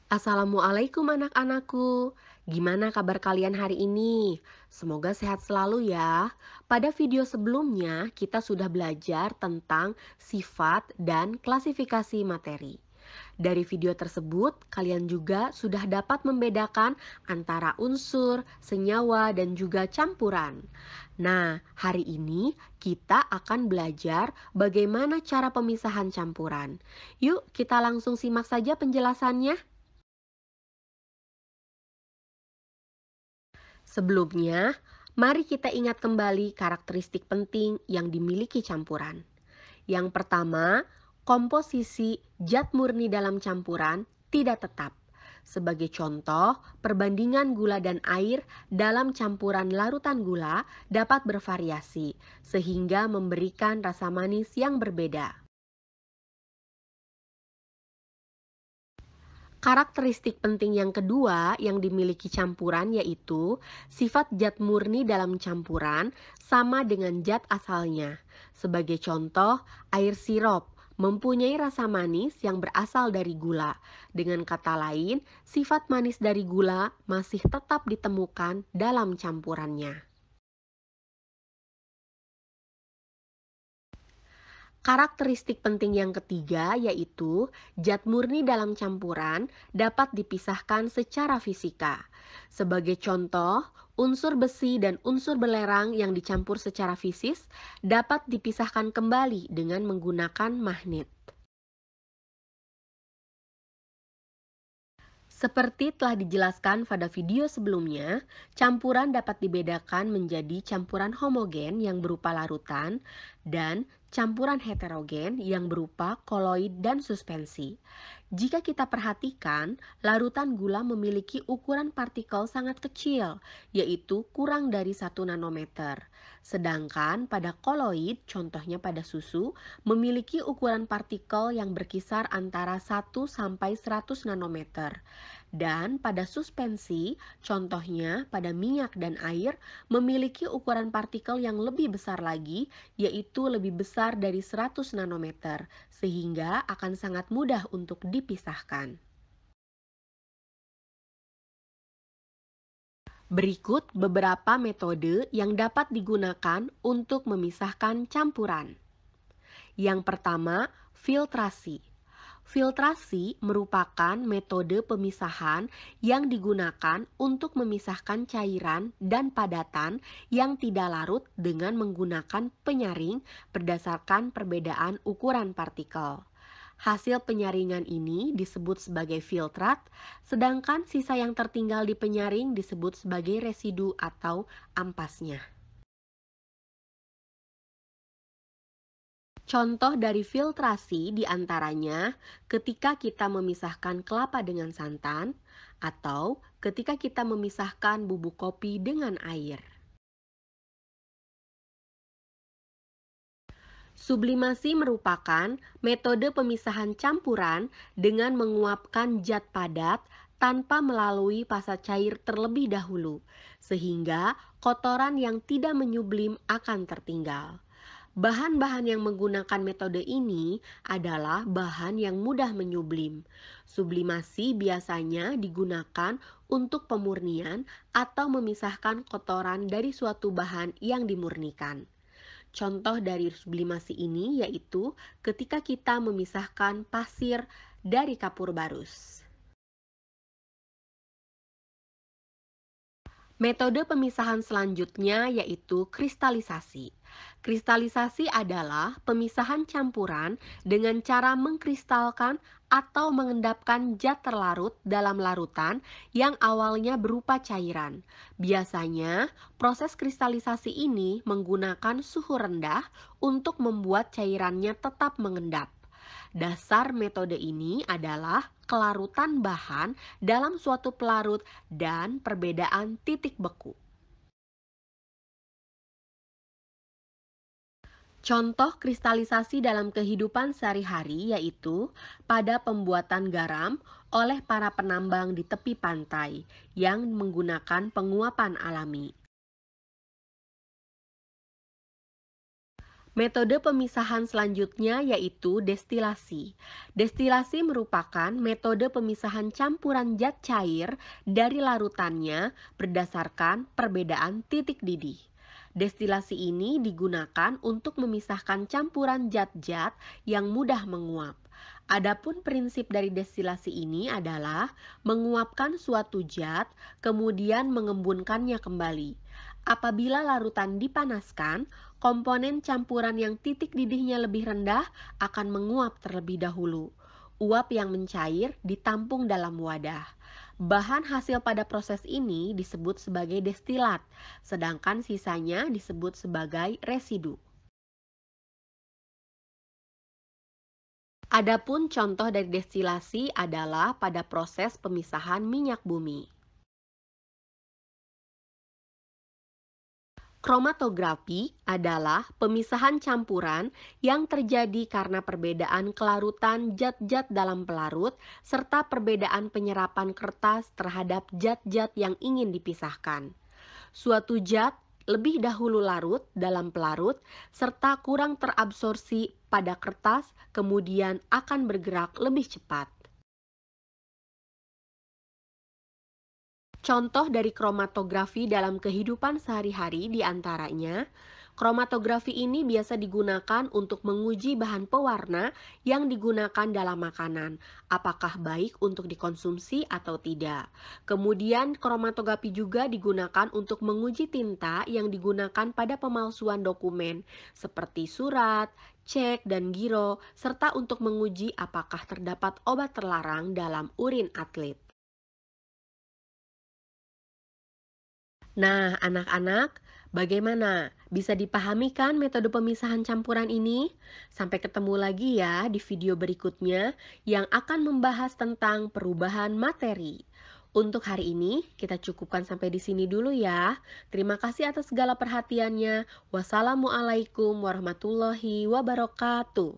Assalamualaikum anak-anakku. Gimana kabar kalian hari ini? Semoga sehat selalu ya. Pada video sebelumnya kita sudah belajar tentang sifat dan klasifikasi materi. Dari video tersebut, kalian juga sudah dapat membedakan antara unsur, senyawa, dan juga campuran. Nah, hari ini kita akan belajar bagaimana cara pemisahan campuran. Yuk, kita langsung simak saja penjelasannya. Sebelumnya, mari kita ingat kembali karakteristik penting yang dimiliki campuran. Yang pertama, komposisi zat murni dalam campuran tidak tetap. Sebagai contoh, perbandingan gula dan air dalam campuran larutan gula dapat bervariasi, sehingga memberikan rasa manis yang berbeda. Karakteristik penting yang kedua yang dimiliki campuran yaitu sifat zat murni dalam campuran sama dengan zat asalnya. Sebagai contoh, air sirup mempunyai rasa manis yang berasal dari gula. Dengan kata lain, sifat manis dari gula masih tetap ditemukan dalam campurannya. Karakteristik penting yang ketiga yaitu zat murni dalam campuran dapat dipisahkan secara fisika. Sebagai contoh, unsur besi dan unsur belerang yang dicampur secara fisis dapat dipisahkan kembali dengan menggunakan magnet. Seperti telah dijelaskan pada video sebelumnya, campuran dapat dibedakan menjadi campuran homogen yang berupa larutan dan campuran heterogen yang berupa koloid dan suspensi. Jika kita perhatikan, larutan gula memiliki ukuran partikel sangat kecil, yaitu kurang dari 1 nanometer. Sedangkan pada koloid, contohnya pada susu, memiliki ukuran partikel yang berkisar antara 1 sampai 100 nanometer. Dan pada suspensi, contohnya pada minyak dan air, memiliki ukuran partikel yang lebih besar lagi, yaitu lebih besar dari 100 nanometer, sehingga akan sangat mudah untuk dipisahkan. Berikut beberapa metode yang dapat digunakan untuk memisahkan campuran. Yang pertama, filtrasi. Filtrasi merupakan metode pemisahan yang digunakan untuk memisahkan cairan dan padatan yang tidak larut dengan menggunakan penyaring berdasarkan perbedaan ukuran partikel. Hasil penyaringan ini disebut sebagai filtrat, sedangkan sisa yang tertinggal di penyaring disebut sebagai residu atau ampasnya. Contoh dari filtrasi diantaranya ketika kita memisahkan kelapa dengan santan atau ketika kita memisahkan bubuk kopi dengan air. Sublimasi merupakan metode pemisahan campuran dengan menguapkan zat padat tanpa melalui fasa cair terlebih dahulu, sehingga kotoran yang tidak menyublim akan tertinggal. Bahan-bahan yang menggunakan metode ini adalah bahan yang mudah menyublim. Sublimasi biasanya digunakan untuk pemurnian atau memisahkan kotoran dari suatu bahan yang dimurnikan. Contoh dari sublimasi ini yaitu ketika kita memisahkan pasir dari kapur barus. Metode pemisahan selanjutnya yaitu kristalisasi. Kristalisasi adalah pemisahan campuran dengan cara mengkristalkan atau mengendapkan zat terlarut dalam larutan yang awalnya berupa cairan. Biasanya, proses kristalisasi ini menggunakan suhu rendah untuk membuat cairannya tetap mengendap. Dasar metode ini adalah kelarutan bahan dalam suatu pelarut dan perbedaan titik beku. Contoh kristalisasi dalam kehidupan sehari-hari yaitu pada pembuatan garam oleh para penambang di tepi pantai yang menggunakan penguapan alami. Metode pemisahan selanjutnya yaitu destilasi. Destilasi merupakan metode pemisahan campuran zat cair dari larutannya berdasarkan perbedaan titik didih. Destilasi ini digunakan untuk memisahkan campuran zat-zat yang mudah menguap. Adapun prinsip dari destilasi ini adalah menguapkan suatu zat, kemudian mengembunkannya kembali. Apabila larutan dipanaskan, komponen campuran yang titik didihnya lebih rendah akan menguap terlebih dahulu. Uap yang mencair ditampung dalam wadah. Bahan hasil pada proses ini disebut sebagai destilat, sedangkan sisanya disebut sebagai residu. Adapun contoh dari destilasi adalah pada proses pemisahan minyak bumi. Kromatografi adalah pemisahan campuran yang terjadi karena perbedaan kelarutan zat-zat dalam pelarut serta perbedaan penyerapan kertas terhadap zat-zat yang ingin dipisahkan. Suatu zat lebih dahulu larut dalam pelarut serta kurang terabsorpsi pada kertas, kemudian akan bergerak lebih cepat. Contoh dari kromatografi dalam kehidupan sehari-hari diantaranya, kromatografi ini biasa digunakan untuk menguji bahan pewarna yang digunakan dalam makanan, apakah baik untuk dikonsumsi atau tidak. Kemudian, kromatografi juga digunakan untuk menguji tinta yang digunakan pada pemalsuan dokumen, seperti surat, cek, dan giro, serta untuk menguji apakah terdapat obat terlarang dalam urin atlet. Nah, anak-anak, bagaimana? Bisa dipahami kan metode pemisahan campuran ini? Sampai ketemu lagi ya di video berikutnya yang akan membahas tentang perubahan materi. Untuk hari ini, kita cukupkan sampai di sini dulu ya. Terima kasih atas segala perhatiannya. Wassalamualaikum warahmatullahi wabarakatuh.